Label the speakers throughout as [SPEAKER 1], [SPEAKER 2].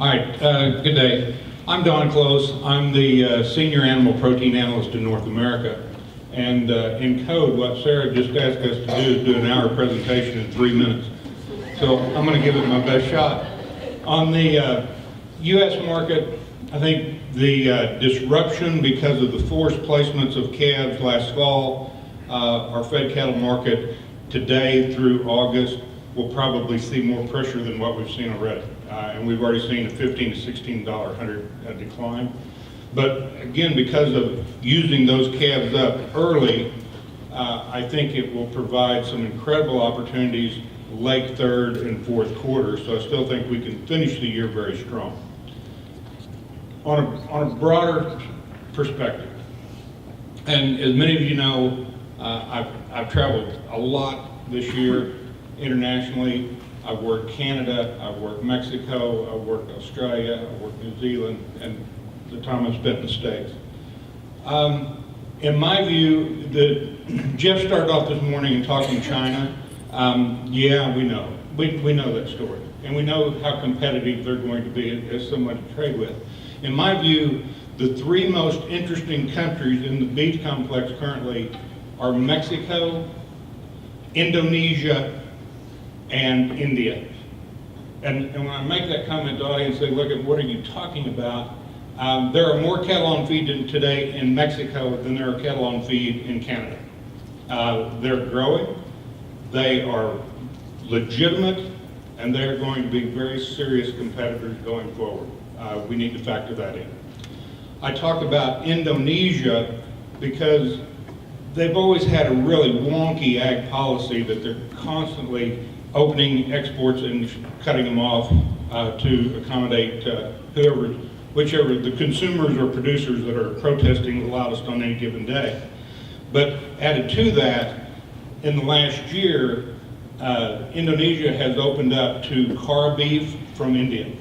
[SPEAKER 1] All right, good day. I'm Don Close. I'm the Senior Animal Protein Analyst in North America. And in code, what Sarah just asked us to do is do an hour presentation in 3 minutes. So I'm going to give it my best shot. On the U.S. market, I think the disruption because of the forced placements of calves last fall, our fed cattle market today through August will probably see more pressure than what we've seen already. And we've already seen a $15 to $16 hundred decline. But again, because of using those calves up early, I think it will provide some incredible opportunities late third and fourth quarter. So I still think we can finish the year very strong. On a broader perspective, and as many of you know, I've traveled a lot this year internationally. I've worked Canada, I've worked Mexico, I've worked Australia, I've worked New Zealand, and the time I've spent in the States. In my view, Jeff started off this morning and talking China. Yeah, we know. We know that story. And we know how competitive they're going to be as someone to trade with. In my view, the three most interesting countries in the beef complex currently are Mexico, Indonesia, and India. And when I make that comment to the audience, they look at what are you talking about? There are more cattle on feed today in Mexico than there are cattle on feed in Canada. They're growing, they are legitimate, and they're going to be very serious competitors going forward. We need to factor that in. I talk about Indonesia because they've always had a really wonky ag policy that they're constantly opening exports and cutting them off to accommodate whichever the consumers or producers that are protesting the loudest on any given day. But added to that, in the last year, Indonesia has opened up to car beef from India.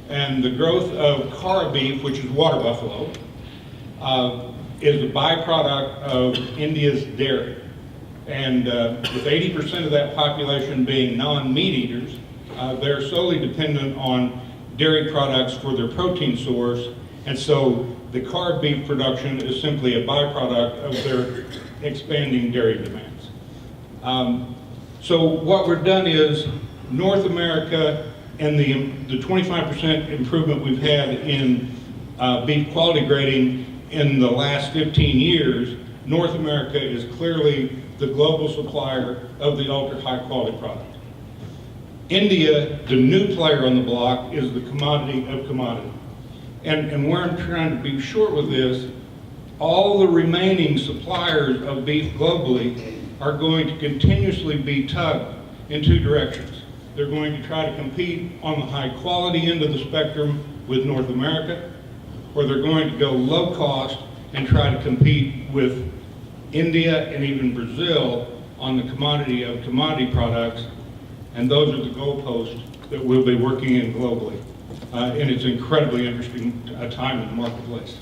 [SPEAKER 1] And the growth of car beef, which is water buffalo, is a byproduct of India's dairy. And with 80% of that population being non-meat eaters, they're solely dependent on dairy products for their protein source. And so the car beef production is simply a byproduct of their expanding dairy demands. So what we've done is North America and the 25% improvement we've had in beef quality grading in the last 15 years, North America is clearly the global supplier of the ultra high quality product. India, the new player on the block, is the commodity of commodity. And where I'm trying to be short with this, all the remaining suppliers of beef globally are going to continuously be tugged in two directions. They're going to try to compete on the high quality end of the spectrum with North America, or they're going to go low cost and try to compete with India and even Brazil on the commodity of commodity products. And those are the goalposts that we'll be working in globally. And it's incredibly interesting time in the marketplace.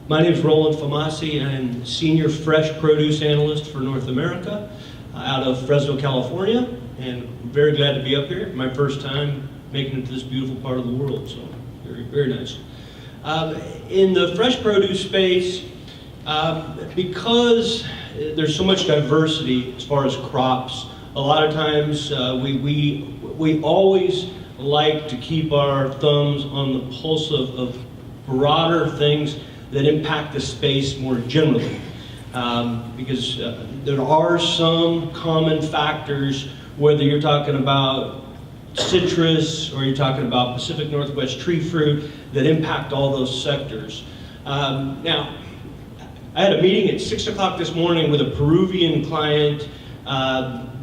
[SPEAKER 2] My name is Roland Famasi. I'm Senior Fresh Produce Analyst for North America out of Fresno, California. And I'm very glad to be up here. My first time making it to this beautiful part of the world, so very, very nice. In the fresh produce space, because there's so much diversity as far as crops, a lot of times we always like to keep our thumbs on the pulse of broader things that impact the space more generally. Because there are some common factors, whether you're talking about citrus or you're talking about Pacific Northwest tree fruit, that impact all those sectors. Now, I had a meeting at 6 o'clock this morning with a Peruvian client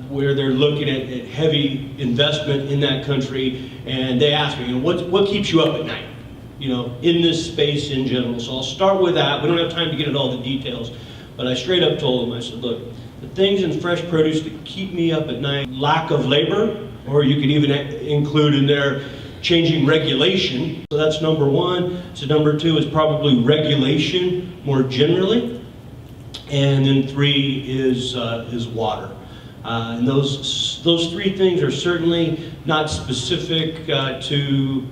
[SPEAKER 2] where they're looking at heavy investment in that country, and they asked me, what keeps you up at night, in this space in general? So I'll start with that. We don't have time to get into all the details, but I straight up told them, I said, look, the things in fresh produce that keep me up at night, lack of labor, or you could even include in there changing regulation. So that's number one. So number two is probably regulation more generally. And then three is water. And those three things are certainly not specific to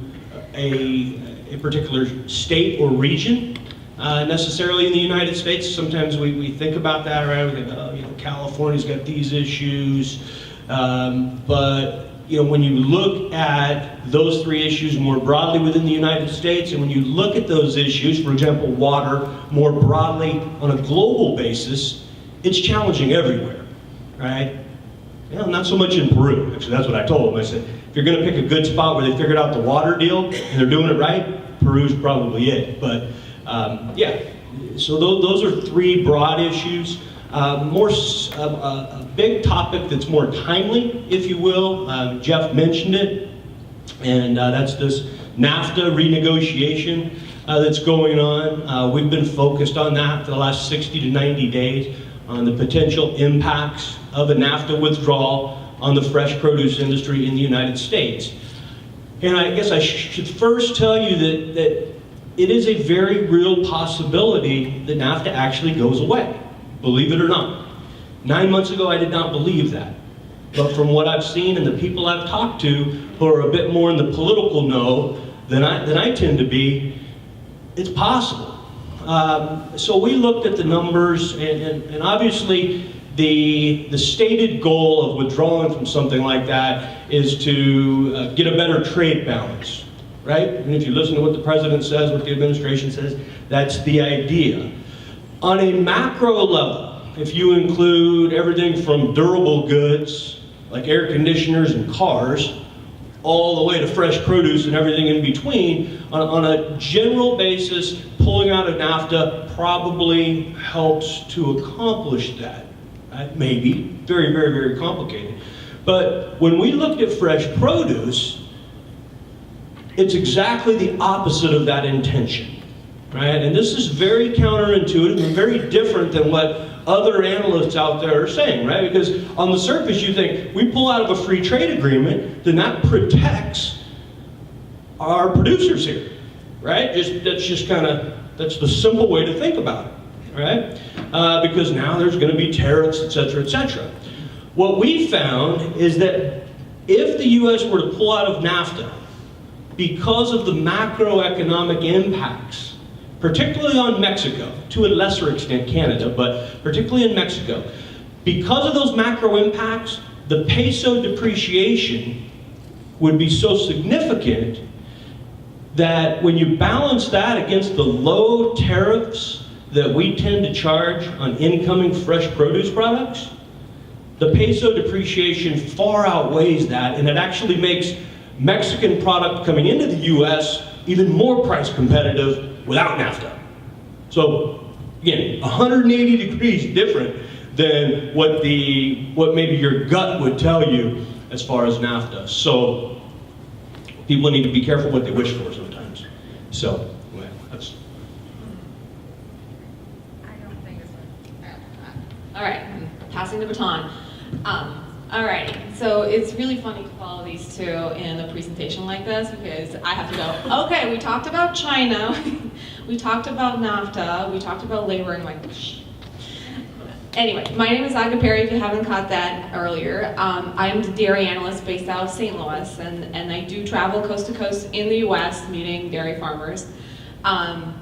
[SPEAKER 2] a particular state or region necessarily in the United States. Sometimes we think about that, right? We think, oh, California's got these issues. But when you look at those three issues more broadly within the United States, and when you look at those issues, for example, water, more broadly on a global basis, it's challenging everywhere, right? Not so much in Peru. Actually, that's what I told them. I said, if you're going to pick a good spot where they figured out the water deal and they're doing it right, Peru's probably it. But yeah, so those are three broad issues. A big topic that's more timely, if you will. Jeff mentioned it, and that's this NAFTA renegotiation that's going on. We've been focused on that for the last 60 to 90 days on the potential impacts of a NAFTA withdrawal on the fresh produce industry in the United States. And I guess I should first tell you that it is a very real possibility that NAFTA actually goes away, believe it or not. 9 months ago, I did not believe that. But from what I've seen and the people I've talked to who are a bit more in the political know than I tend to be, it's possible. So we looked at the numbers, and obviously the stated goal of withdrawing from something like that is to get a better trade balance, right? And if you listen to what the president says, what the administration says, that's the idea. On a macro level, if you include everything from durable goods, like air conditioners and cars, all the way to fresh produce and everything in between, on a general basis, pulling out of NAFTA probably helps to accomplish that. Maybe, very, very, very complicated. But when we looked at fresh produce, it's exactly the opposite of that intention, right? And this is very counterintuitive and very different than what other analysts out there are saying, right? Because on the surface you think, we pull out of a free trade agreement, then that protects our producers here, right? That's the simple way to think about it, right? Because now there's going to be tariffs, et cetera, et cetera. What we found is that if the U.S. were to pull out of NAFTA, because of the macroeconomic impacts, particularly on Mexico, to a lesser extent Canada, but particularly in Mexico, because of those macro impacts, the peso depreciation would be so significant that when you balance that against the low tariffs that we tend to charge on incoming fresh produce products, the peso depreciation far outweighs that, and it actually makes Mexican product coming into the U.S. even more price competitive without NAFTA. So again, 180 degrees different than what maybe your gut would tell you as far as NAFTA. So people need to be careful what they wish for sometimes. So well, that's.
[SPEAKER 3] I don't think it's. All right, I'm passing the baton. All right, so it's really funny to follow these two in a presentation like this because I have to go, okay, we talked about China, we talked about NAFTA, we talked about labor, and like, shh. Anyway, my name is Aga Perry, if you haven't caught that earlier. I'm the dairy analyst based out of St. Louis, and I do travel coast to coast in the US meeting dairy farmers. And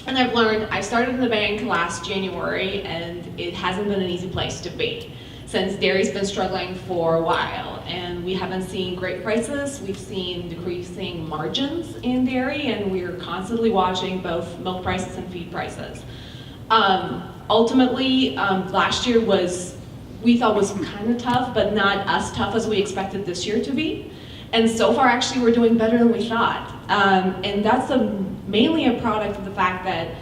[SPEAKER 3] I've learned, I started in the bank last January, and it hasn't been an easy place to be, since dairy's been struggling for a while, and we haven't seen great prices. We've seen decreasing margins in dairy, and we're constantly watching both milk prices and feed prices. Ultimately, last year we thought was kind of tough, but not as tough as we expected this year to be. And so far, actually, we're doing better than we thought. And that's mainly a product of the fact that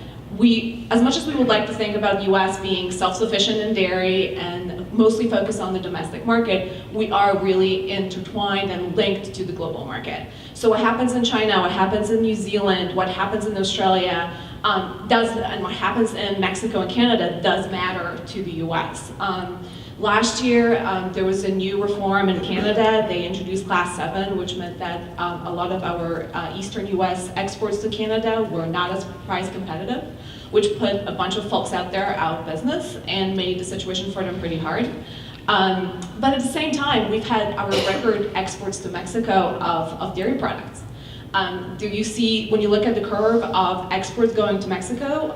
[SPEAKER 3] as much as we would like to think about the US being self-sufficient in dairy and mostly focused on the domestic market, we are really intertwined and linked to the global market. So what happens in China, what happens in New Zealand, what happens in Australia, and what happens in Mexico and Canada does matter to the US. Last year, there was a new reform in Canada. They introduced Class 7, which meant that a lot of our eastern US exports to Canada were not as price competitive, which put a bunch of folks out there out of business and made the situation for them pretty hard. But at the same time, we've had our record exports to Mexico of dairy products. Do you see, when you look at the curve of exports going to Mexico,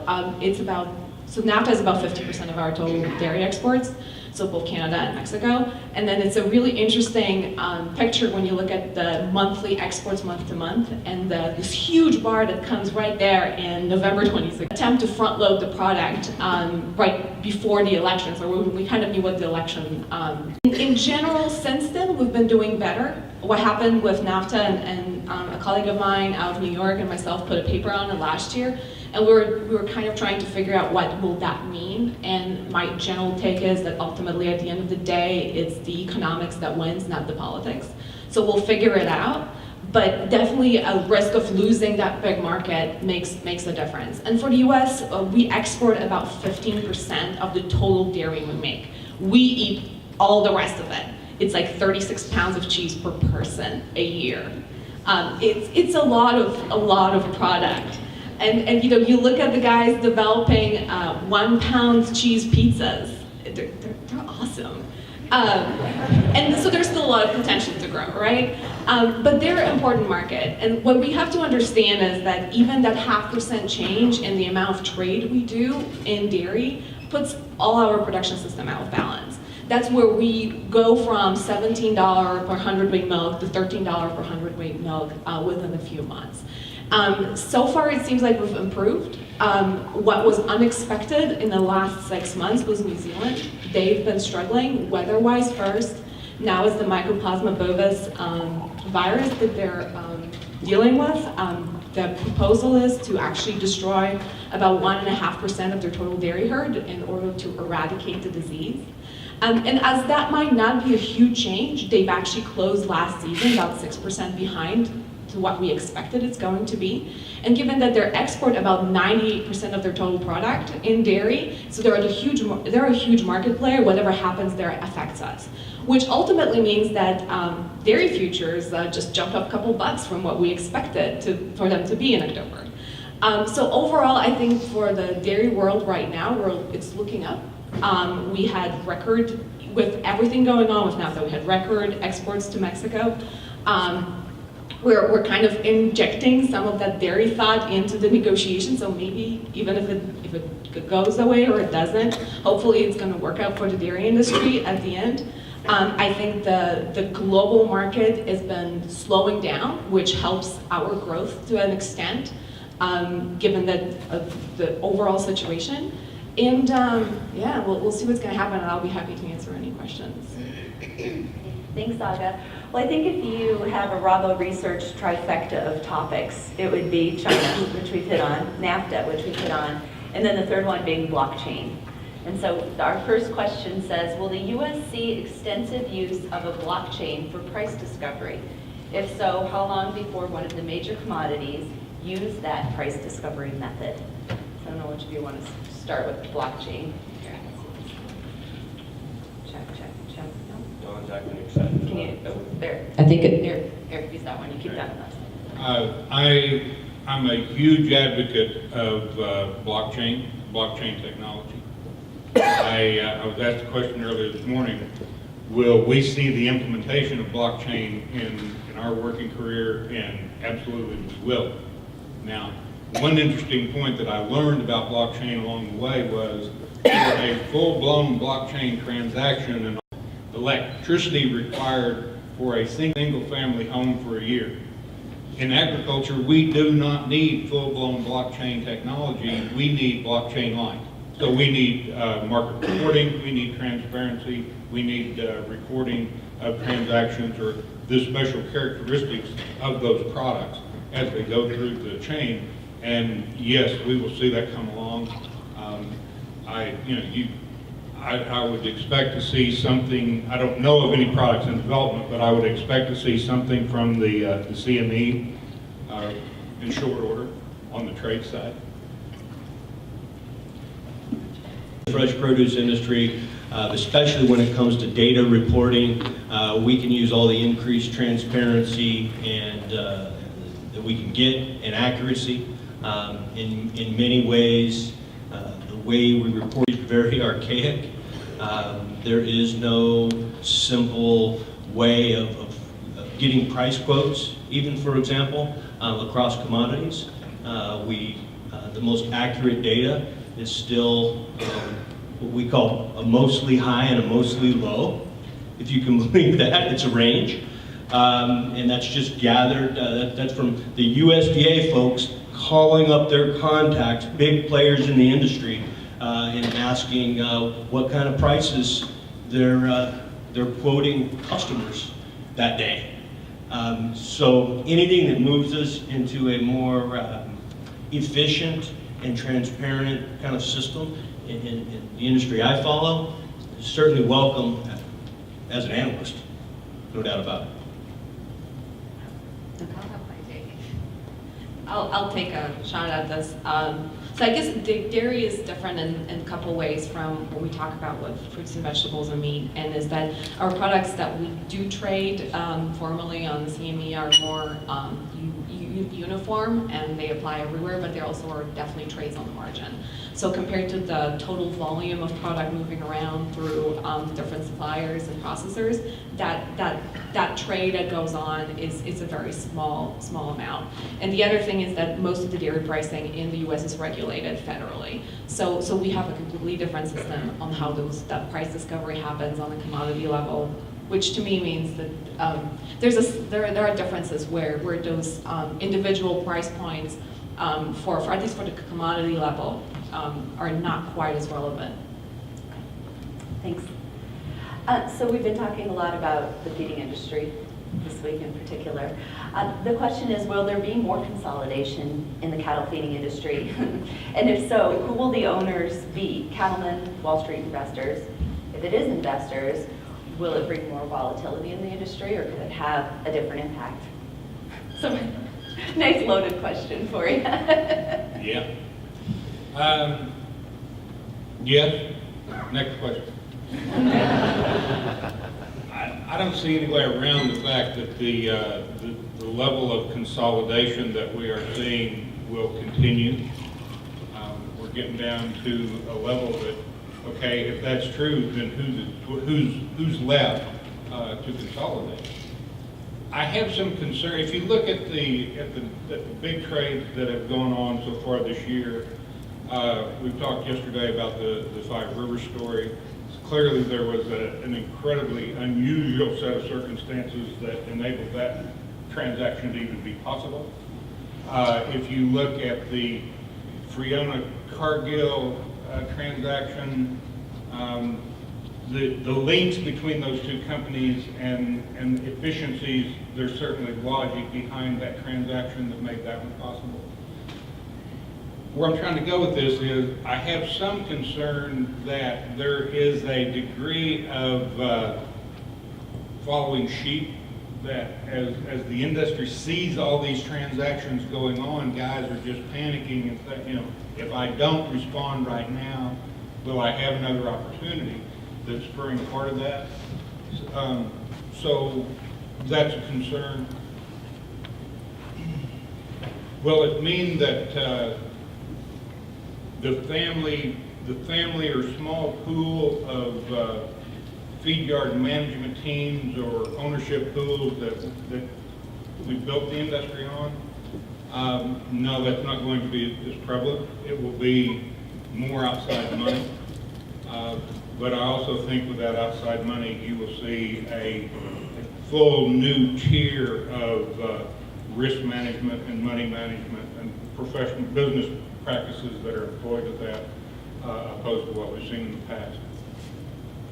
[SPEAKER 3] so NAFTA is about 50% of our total dairy exports, so both Canada and Mexico. And then it's a really interesting picture when you look at the monthly exports month to month, and this huge bar that comes right there in November 26th. Attempt to front load the product right before the election, so we kind of knew what the election. In general, since then, we've been doing better. What happened with NAFTA, and a colleague of mine out of New York and myself put a paper on it last year, and we were kind of trying to figure out what will that mean. And my general take is that ultimately, at the end of the day, it's the economics that wins, not the politics. So we'll figure it out. But definitely a risk of losing that big market makes a difference. And for the US, we export about 15% of the total dairy we make. We eat all the rest of it. It's like 36 pounds of cheese per person a year. It's a lot of product. And you know, you look at the guys developing 1 pound cheese pizzas. They're awesome. And so there's still a lot of potential to grow, right? But they're an important market. And what we have to understand is that even that 0.5% change in the amount of trade we do in dairy puts all our production system out of balance. That's where we go from $17 per hundredweight milk to $13 per hundredweight milk within a few months. So far, it seems like we've improved. What was unexpected in the last 6 months was New Zealand. They've been struggling weather-wise first. Now is the Mycoplasma bovis virus that they're dealing with. The proposal is to actually destroy about 1.5% of their total dairy herd in order to eradicate the disease. And as that might not be a huge change, they've actually closed last season about 6% behind to what we expected it's going to be. And given that they export about 98% of their total product in dairy, so they're a huge market player, whatever happens there affects us. Which ultimately means that dairy futures just jumped up a couple bucks from what we expected for them to be in October. So overall, I think for the dairy world right now, it's looking up. We had record, with everything going on with NAFTA, we had record exports to Mexico. We're kind of injecting some of that dairy thought into the negotiation, so maybe even if it goes away or it doesn't, hopefully it's going to work out for the dairy industry at the end. I think the global market has been slowing down, which helps our growth to an extent, given the overall situation. And yeah, we'll see what's going to happen, and I'll be happy to answer any questions.
[SPEAKER 4] Thanks, Aga. Well, I think if you have a RaboResearch trifecta of topics, it would be China, which we've hit on, NAFTA, which we've hit on, and then the third one being blockchain. And so our first question says, will the U.S. see extensive use of a blockchain for price discovery? If so, how long before one of the major commodities use that price discovery method? So I don't know which of you want to start with blockchain. Check. No?
[SPEAKER 2] Dawn's acting excited.
[SPEAKER 4] Can you, oh, there.
[SPEAKER 5] I think it,
[SPEAKER 4] Here, use that one. You keep that one.
[SPEAKER 1] I'm a huge advocate of blockchain technology. I was asked a question earlier this morning, will we see the implementation of blockchain in our working career? And absolutely we will. Now, one interesting point that I learned about blockchain along the way was a full-blown blockchain transaction and electricity required for a single-family home for a year. In agriculture, we do not need full-blown blockchain technology. We need blockchain-like. So we need market reporting, we need transparency, we need recording of transactions or the special characteristics of those products as they go through the chain. And yes, we will see that come along. I would expect to see something. I don't know of any products in development, but I would expect to see something from the CME in short order on the trade side.
[SPEAKER 2] Fresh produce industry, especially when it comes to data reporting, we can use all the increased transparency and that we can get and accuracy. In many ways, the way we report is very archaic. There is no simple way of getting price quotes, even for example, across commodities. The most accurate data is still what we call a mostly high and a mostly low. If you can believe that, it's a range. And that's just gathered, that's from the USDA folks calling up their contacts, big players in the industry, and asking what kind of prices they're quoting customers that day. So anything that moves us into a more efficient and transparent kind of system in the industry I follow is certainly welcome as an analyst, no doubt about it.
[SPEAKER 3] I'll have my take. I'll take a shot at this. So I guess dairy is different in a couple ways from what we talk about with fruits and vegetables and meat, and is that our products that we do trade formally on the CME are more uniform and they apply everywhere, but there also are definitely trades on the margin. So compared to the total volume of product moving around through different suppliers and processors, that trade that goes on is a very small amount. And the other thing is that most of the dairy pricing in the U.S. is regulated federally. So we have a completely different system on how that price discovery happens on the commodity level, which to me means that there are differences where those individual price points for at least for the commodity level are not quite as relevant.
[SPEAKER 4] Thanks. So we've been talking a lot about the feeding industry this week in particular. The question is, will there be more consolidation in the cattle feeding industry? And if so, who will the owners be? Cattlemen, Wall Street investors? If it is investors, will it bring more volatility in the industry, or could it have a different impact? So, nice loaded question for you.
[SPEAKER 1] Yeah. Yes. Next question. I don't see any way around the fact that the level of consolidation that we are seeing will continue. We're getting down to a level that, okay, if that's true, then who's left to consolidate? I have some concern. If you look at the big trades that have gone on so far this year, we've talked yesterday about the Five Rivers story. Clearly, there was an incredibly unusual set of circumstances that enabled that transaction to even be possible. If you look at the Friona-Cargill transaction, the links between those two companies and efficiencies, there's certainly logic behind that transaction that made that one possible. Where I'm trying to go with this is I have some concern that there is a degree of following sheep, that as the industry sees all these transactions going on, guys are just panicking and saying, if I don't respond right now, will I have another opportunity? That's spurring part of that. So that's a concern. Will it mean that the family or small pool of feed yard management teams or ownership pools that we built the industry on? No, that's not going to be as prevalent. It will be more outside money. But I also think with that outside money, you will see a full new tier of risk management and money management and professional business practices that are employed with that, opposed to what we've seen in the past.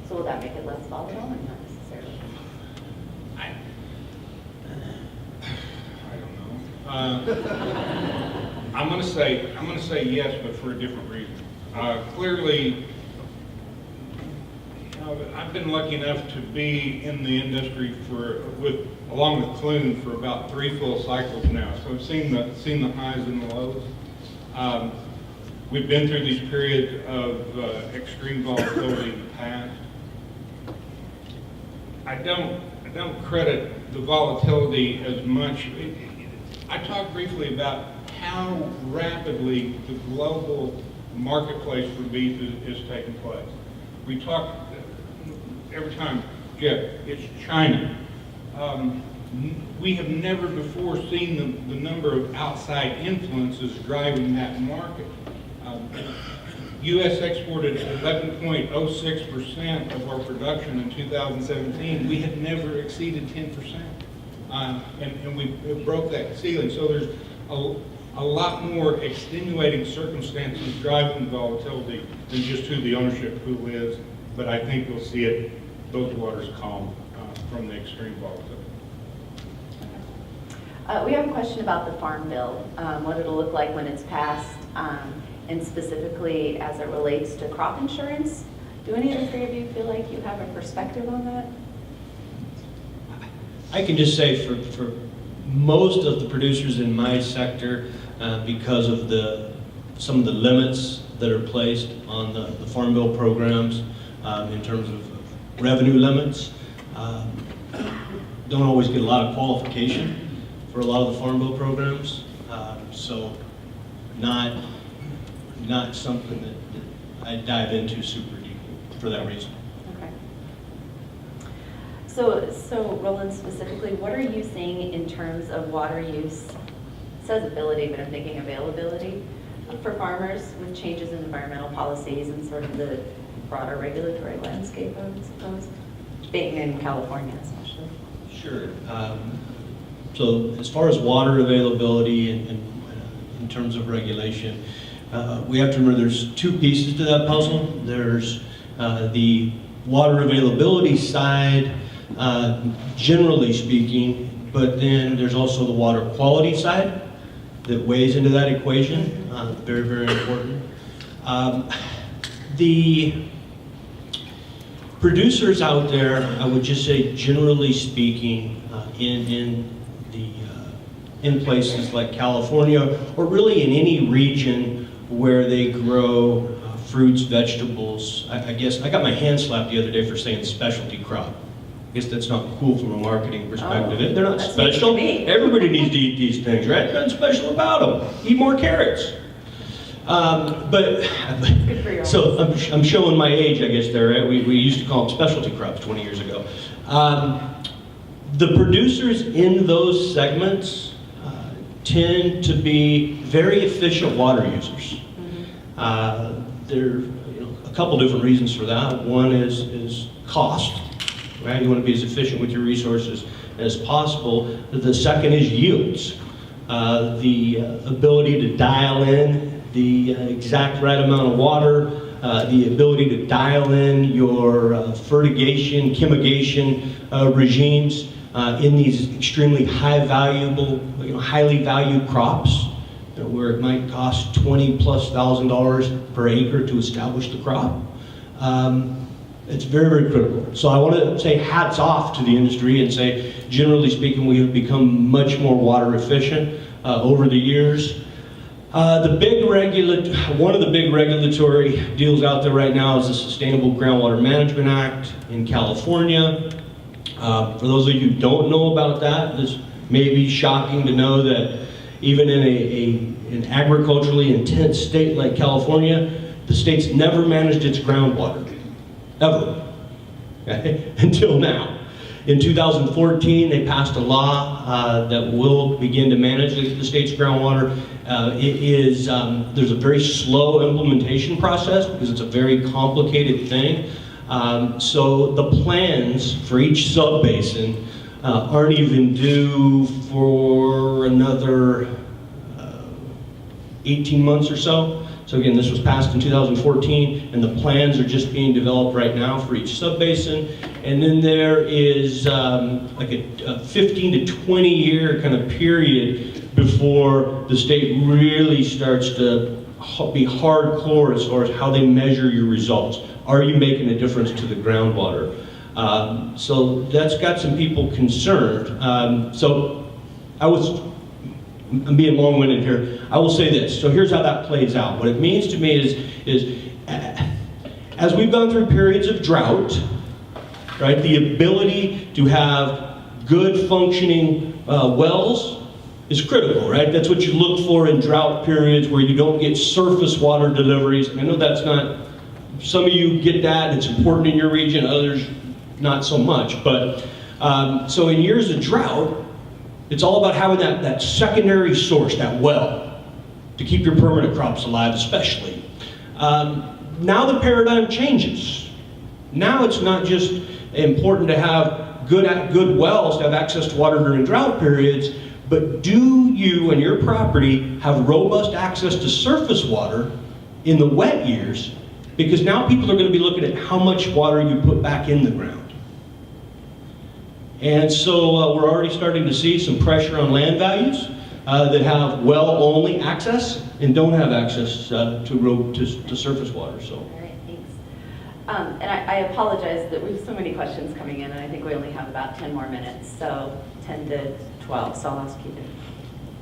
[SPEAKER 4] So will that make it less volatile or not necessarily?
[SPEAKER 1] I don't know. I'm going to say yes, but for a different reason. Clearly, I've been lucky enough to be in the industry along with Clune for about 3 full cycles now. So I've seen the highs and the lows. We've been through these periods of extreme volatility in the past. I don't credit the volatility as much. I talked briefly about how rapidly the global marketplace for beef is taking place. We talked every time, Jeff, it's China. We have never before seen the number of outside influences driving that market. U.S. exported 11.06% of our production in 2017. We had never exceeded 10%. And we broke that ceiling. So there's a lot more extenuating circumstances driving volatility than just who the ownership pool is. But I think we'll see it, those waters calm from the extreme volatility.
[SPEAKER 4] We have a question about the Farm Bill, what it'll look like when it's passed, and specifically as it relates to crop insurance. Do any of the three of you feel like you have a perspective on that?
[SPEAKER 2] I can just say for most of the producers in my sector, because of some of the limits that are placed on the Farm Bill programs in terms of revenue limits, don't always get a lot of qualification for a lot of the Farm Bill programs. So not something that I dive into super deep for that reason.
[SPEAKER 4] Okay. So Roland, specifically, what are you seeing in terms of water use? It says ability, but I'm thinking availability for farmers with changes in environmental policies and sort of the broader regulatory landscape, I would suppose, being in California especially.
[SPEAKER 2] Sure. So as far as water availability and in terms of regulation, we have to remember there's two pieces to that puzzle. There's the water availability side, generally speaking, but then there's also the water quality side that weighs into that equation. Very, very important. The producers out there, I would just say, generally speaking, in places like California, or really in any region where they grow fruits, vegetables. I guess I got my hand slapped the other day for saying specialty crop. I guess that's not cool from a marketing perspective. They're not special. Everybody needs to eat these things, right? Nothing special about them. Eat more carrots. So I'm showing my age, I guess, there, right? We used to call them specialty crops 20 years ago. The producers in those segments tend to be very efficient water users. There are a couple different reasons for that. One is cost, right? You want to be as efficient with your resources as possible. The second is yields. The ability to dial in the exact right amount of water, the ability to dial in your fertigation, chemigation regimes in these extremely highly valued crops, where it might cost $20,000+ per acre to establish the crop. It's very, very critical. So I want to say hats off to the industry and say, generally speaking, we have become much more water efficient over the years. One of the big regulatory deals out there right now is the Sustainable Groundwater Management Act in California. For those of you who don't know about that, this may be shocking to know that even in an agriculturally intense state like California, the state's never managed its groundwater, ever, okay? Until now. In 2014, they passed a law that will begin to manage the state's groundwater. There's a very slow implementation process because it's a very complicated thing. So the plans for each sub-basin aren't even due for another 18 months or so. So again, this was passed in 2014, and the plans are just being developed right now for each sub-basin. And then there is like a 15 to 20 year kind of period before the state really starts to be hardcore as far as how they measure your results. Are you making a difference to the groundwater? So that's got some people concerned. I'm being long-winded here. I will say this. So here's how that plays out. What it means to me is as we've gone through periods of drought, right, the ability to have good functioning wells is critical, right? That's what you look for in drought periods where you don't get surface water deliveries. And I know that's not, some of you get that, it's important in your region, others not so much. But so in years of drought, it's all about having that secondary source, that well, to keep your permanent crops alive especially. Now the paradigm changes. Now it's not just important to have good wells to have access to water during drought periods, but do you and your property have robust access to surface water in the wet years? Because now people are going to be looking at how much water you put back in the ground. And so we're already starting to see some pressure on land values that have well-only access and don't have access to surface water. So.
[SPEAKER 4] All right, thanks. And I apologize that we have so many questions coming in, and I think we only have about 10 more minutes, so 10 to 12, so I'll ask you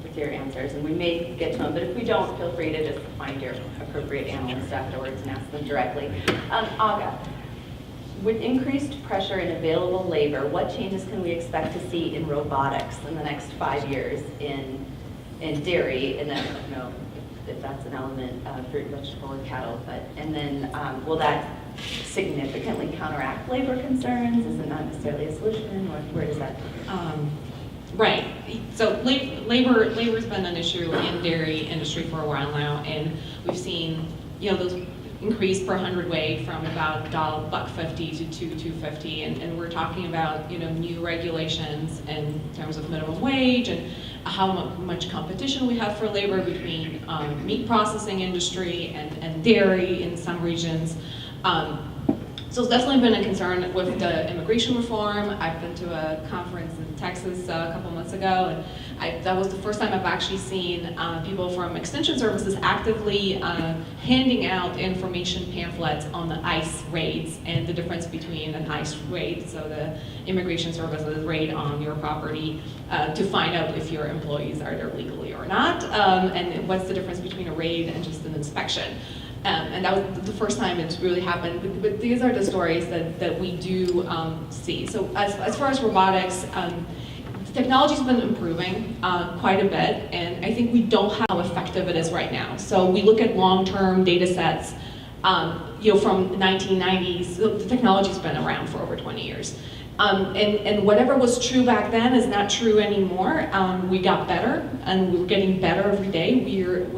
[SPEAKER 4] with your answers, and we may get to them, but if we don't, feel free to just find your appropriate analyst afterwards and ask them directly. Aga, with increased pressure and available labor, what changes can we expect to see in robotics in the next 5 years in dairy, and then, I don't know if that's an element, fruit, vegetable, or cattle, and then will that significantly counteract labor concerns? Is it not necessarily a solution, or where does that?
[SPEAKER 3] Right. So labor's been an issue in dairy industry for a while now, and we've seen those increase per hundredweight from about $1.50 to $2.50, and we're talking about new regulations in terms of minimum wage and how much competition we have for labor between meat processing industry and dairy in some regions. So it's definitely been a concern with the immigration reform. I've been to a conference in Texas a couple months ago, and that was the first time I've actually seen people from Extension Services actively handing out information pamphlets on the ICE raids and the difference between an ICE raid, so the Immigration Services raid on your property to find out if your employees are there legally or not, and what's the difference between a raid and just an inspection. And that was the first time it's really happened. But these are the stories that we do see. So as far as robotics, technology's been improving quite a bit, and I think we don't have how effective it is right now. So we look at long-term data sets, from the 1990s. The technology's been around for over 20 years. And whatever was true back then is not true anymore. We got better, and we're getting better every day.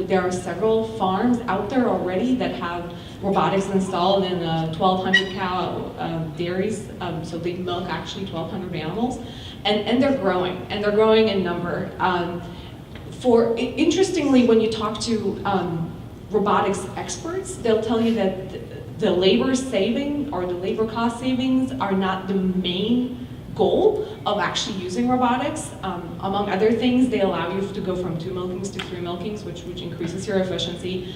[SPEAKER 3] There are several farms out there already that have robotics installed in 1,200 cow dairies, so they milk actually 1,200 animals, and they're growing in number. Interestingly, when you talk to robotics experts, they'll tell you that the labor saving or the labor cost savings are not the main goal of actually using robotics. Among other things, they allow you to go from 2 milkings to 3 milkings, which increases your efficiency.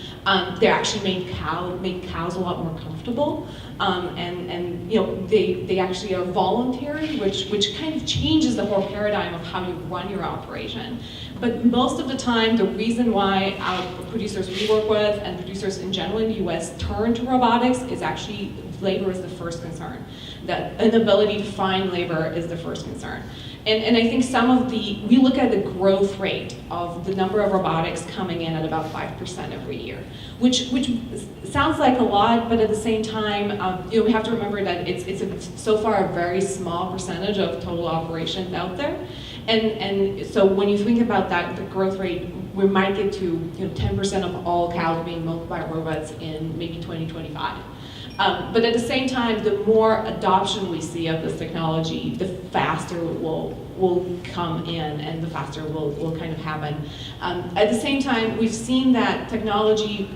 [SPEAKER 3] They actually make cows a lot more comfortable, and they actually are voluntary, which kind of changes the whole paradigm of how you run your operation. But most of the time, the reason why our producers we work with and producers in general in the U.S. turn to robotics is actually labor is the first concern. That inability to find labor is the first concern. And I think we look at the growth rate of the number of robotics coming in at about 5% every year, which sounds like a lot, but at the same time, we have to remember that it's so far a very small percentage of total operations out there. And so when you think about that, the growth rate, we might get to 10% of all cows being milked by robots in maybe 2025. But at the same time, the more adoption we see of this technology, the faster it will come in and the faster will kind of happen. At the same time, we've seen that technology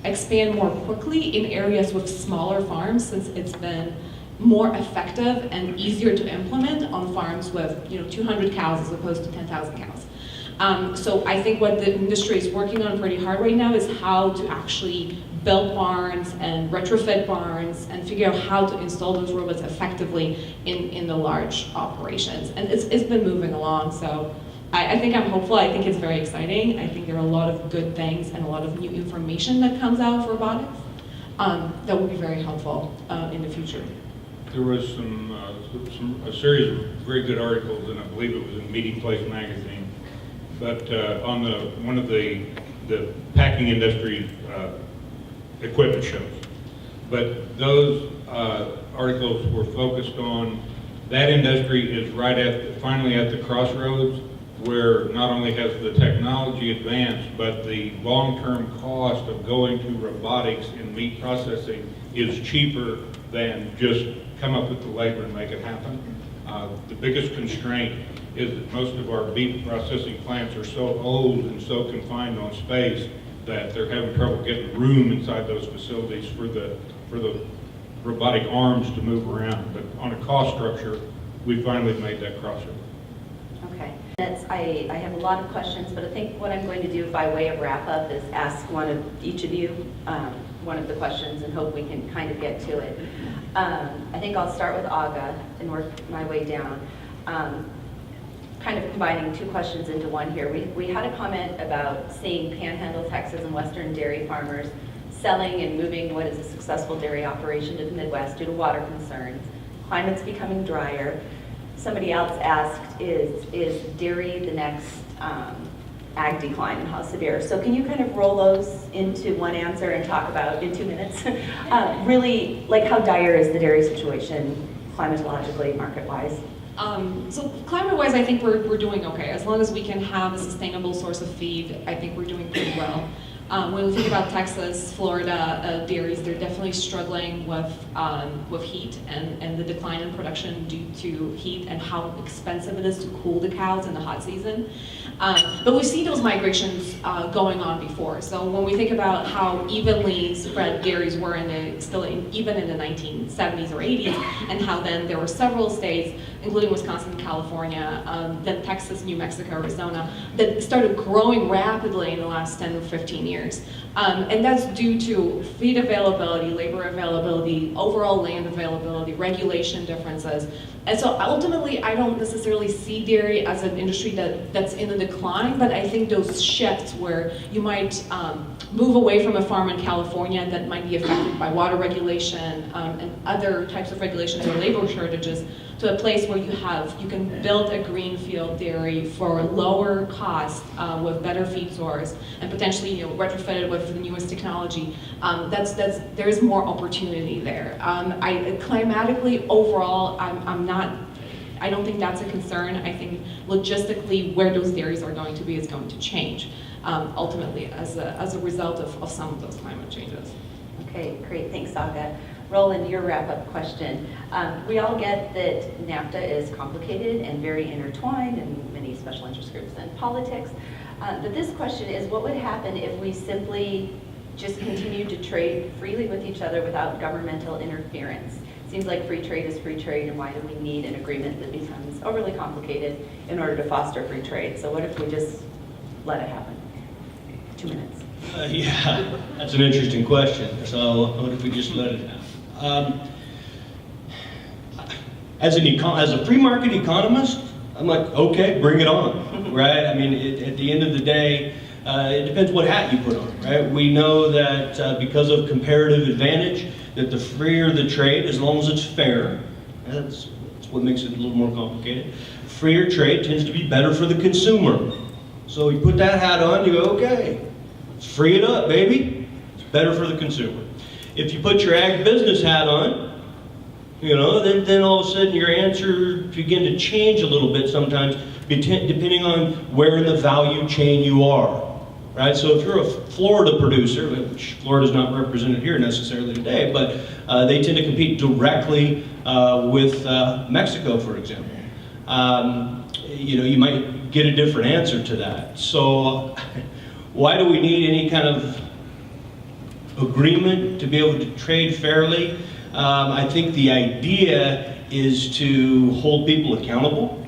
[SPEAKER 3] expand more quickly in areas with smaller farms, since it's been more effective and easier to implement on farms with 200 cows as opposed to 10,000 cows. So I think what the industry is working on pretty hard right now is how to actually build barns and retrofit barns and figure out how to install those robots effectively in the large operations. And it's been moving along, so I think I'm hopeful. I think it's very exciting. I think there are a lot of good things and a lot of new information that comes out of robotics that will be very helpful in the future.
[SPEAKER 1] There was a series of very good articles, and I believe it was in Meeting Place magazine, but on one of the packing industry equipment shows. But those articles were focused on, that industry is finally at the crossroads where not only has the technology advanced, but the long-term cost of going to robotics in meat processing is cheaper than just come up with the labor and make it happen. The biggest constraint is that most of our beef processing plants are so old and so confined on space that they're having trouble getting room inside those facilities for the robotic arms to move around. But on a cost structure, we finally made that crossover.
[SPEAKER 4] Okay. I have a lot of questions, but I think what I'm going to do by way of wrap up is ask each of you one of the questions and hope we can kind of get to it. I think I'll start with Aga and work my way down. Kind of combining two questions into one here. We had a comment about seeing Panhandle, Texas and Western dairy farmers selling and moving what is a successful dairy operation to the Midwest due to water concerns. Climate's becoming drier. Somebody else asked, is dairy the next ag decline and how severe? So can you kind of roll those into one answer and talk about, in 2 minutes, really, like how dire is the dairy situation climatologically, market-wise?
[SPEAKER 3] So climate-wise, I think we're doing okay. As long as we can have a sustainable source of feed, I think we're doing pretty well. When we think about Texas, Florida dairies, they're definitely struggling with heat and the decline in production due to heat and how expensive it is to cool the cows in the hot season. But we see those migrations going on before. So when we think about how evenly spread dairies were even in the 1970s or 80s, and how then there were several states, including Wisconsin, California, then Texas, New Mexico, Arizona, that started growing rapidly in the last 10 or 15 years. And that's due to feed availability, labor availability, overall land availability, regulation differences. And so ultimately, I don't necessarily see dairy as an industry that's in a decline, but I think those shifts where you might move away from a farm in California that might be affected by water regulation and other types of regulations or labor shortages to a place where you can build a greenfield dairy for lower cost with better feed source and potentially retrofitted with the newest technology. There is more opportunity there. Climatically overall, I don't think that's a concern. I think logistically where those dairies are going to be is going to change ultimately as a result of some of those climate changes.
[SPEAKER 4] Okay, great, thanks Saga. Roland, your wrap-up question. We all get that NAFTA is complicated and very intertwined and many special interest groups and politics. But this question is, what would happen if we simply just continued to trade freely with each other without governmental interference? Seems like free trade is free trade, and why do we need an agreement that becomes overly complicated in order to foster free trade? So what if we just let it happen? 2 minutes.
[SPEAKER 2] Yeah, that's an interesting question. So what if we just let it happen? As a free market economist, I'm like, okay, bring it on, right? I mean, at the end of the day, it depends what hat you put on, right? We know that because of comparative advantage, that the freer the trade, as long as it's fair, that's what makes it a little more complicated. Freer trade tends to be better for the consumer. So you put that hat on, you go, okay, let's free it up, baby. It's better for the consumer. If you put your ag business hat on, then all of a sudden your answer begin to change a little bit sometimes, depending on where in the value chain you are, right? So if you're a Florida producer, which Florida's not represented here necessarily today, but they tend to compete directly with Mexico, for example. You might get a different answer to that. So why do we need any kind of agreement to be able to trade fairly? I think the idea is to hold people accountable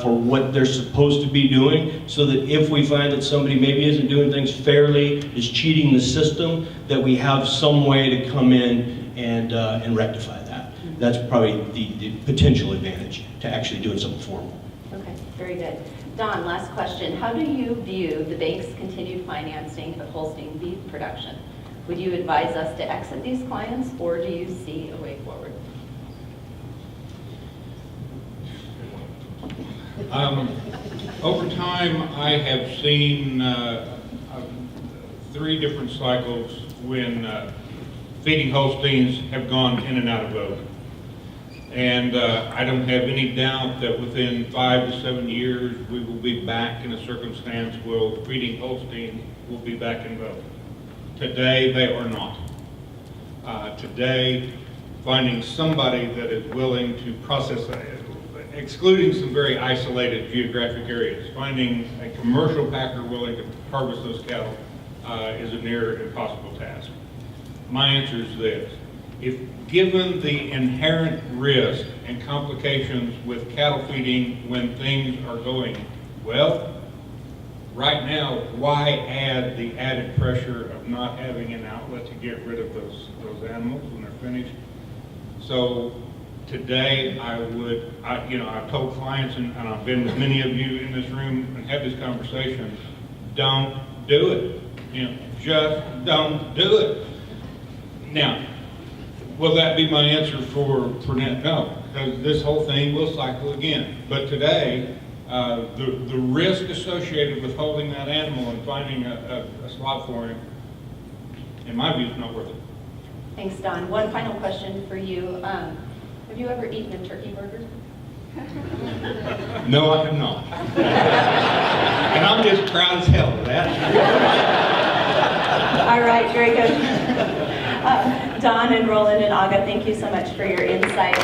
[SPEAKER 2] for what they're supposed to be doing, so that if we find that somebody maybe isn't doing things fairly, is cheating the system, that we have some way to come in and rectify that. That's probably the potential advantage to actually doing something formal.
[SPEAKER 4] Okay, very good. Don, last question. How do you view the bank's continued financing of Holstein beef production? Would you advise us to exit these clients, or do you see a way forward?
[SPEAKER 1] Over time, I have seen 3 different cycles when feeding Holsteins have gone in and out of vogue. And I don't have any doubt that within 5 to 7 years, we will be back in a circumstance where feeding Holstein will be back in vogue. Today, they are not. Today, finding somebody that is willing to process that, excluding some very isolated geographic areas, finding a commercial packer willing to harvest those cattle is a near impossible task. My answer is this: if given the inherent risk and complications with cattle feeding when things are going well, right now, why add the added pressure of not having an outlet to get rid of those animals when they're finished? So today, I've told clients, and I've been with many of you in this room and had this conversation, don't do it. Just don't do it. Now, will that be my answer for now? No, because this whole thing will cycle again. But today, the risk associated with holding that animal and finding a slot for him, in my view, is not worth it.
[SPEAKER 4] Thanks, Don. One final question for you. Have you ever eaten a turkey burger?
[SPEAKER 1] No, I have not. And I'm just proud as hell of that.
[SPEAKER 4] All right, very good. Don and Roland and Aga, thank you so much for your insight.